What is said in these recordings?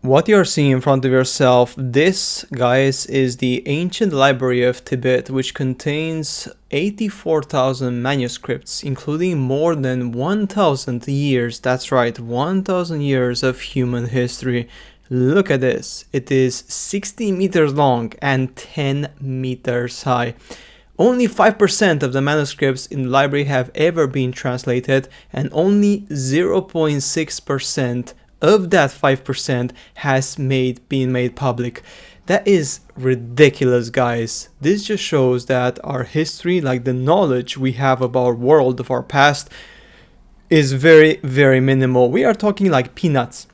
What you're seeing in front of yourself, this, guys, is the ancient library of Tibet, which contains 84,000 manuscripts, including more than 1,000 years. That's right, 1,000 years of human history. Look at this. It is 60 meters long and 10 meters high. Only 5% of the manuscripts in the library have ever been translated, and only 0.6% of that 5% has been made public. That is ridiculous, guys. This just shows that our history, like the knowledge we have about our world, of our past, is very, very minimal. We are talking like peanuts.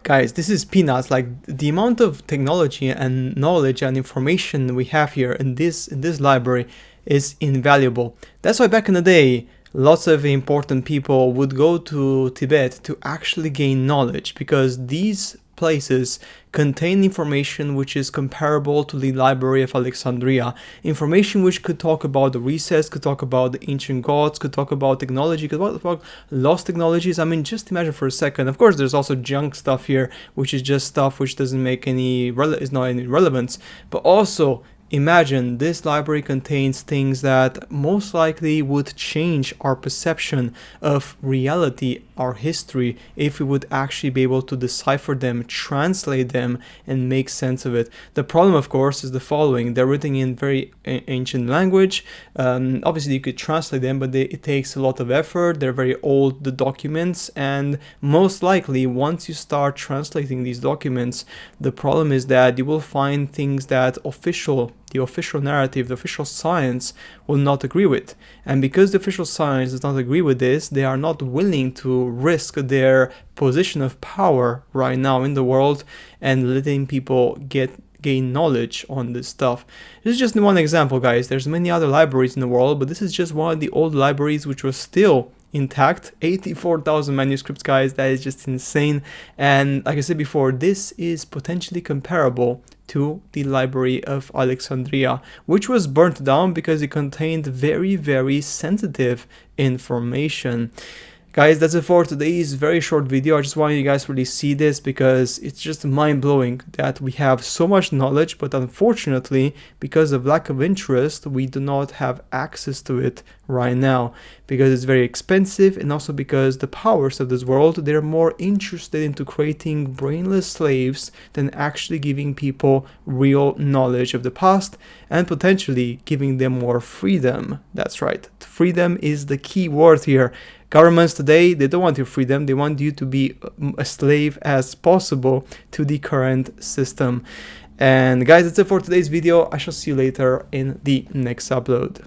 Guys, this is peanuts. Like, the amount of technology and knowledge and information we have here in this library is invaluable. That's why back in the day, lots of important people would go to Tibet to actually gain knowledge, because these places contain information which is comparable to the Library of Alexandria. Information which could talk about the recess, could talk about the ancient gods, could talk about technology, could talk about lost technologies. I mean, just imagine for a second. Of course, there's also junk stuff here, which is just stuff which doesn't make is not any relevance. But also, imagine this library contains things that most likely would change our perception of reality, our history, if we would actually be able to decipher them, translate them, and make sense of it. The problem, of course, is the following. They're written in very ancient language. Obviously, you could translate them, but it takes a lot of effort. They're very old, the documents, and most likely, once you start translating these documents, the problem is that you will find things that the official narrative, the official science will not agree with. And because the official science does not agree with this, they are not willing to risk their position of power right now in the world and letting people gain knowledge on this stuff. This is just one example, guys. There's many other libraries in the world, but this is just one of the old libraries which was still intact. 84,000 manuscripts, guys. That is just insane. And like I said before, this is potentially comparable to the Library of Alexandria, which was burnt down because it contained very, very sensitive information. Guys, that's it for today's very short video. I just want you guys to really see this, because it's just mind-blowing that we have so much knowledge, but unfortunately, because of lack of interest, we do not have access to it right now, because it's very expensive, and also because the powers of this world, they're more interested into creating brainless slaves than actually giving people real knowledge of the past and potentially giving them more freedom. That's right. Freedom is the key word here. Governments today, they don't want your freedom. They want you to be a slave as possible to the current system. And guys, that's it for today's video. I shall see you later in the next upload.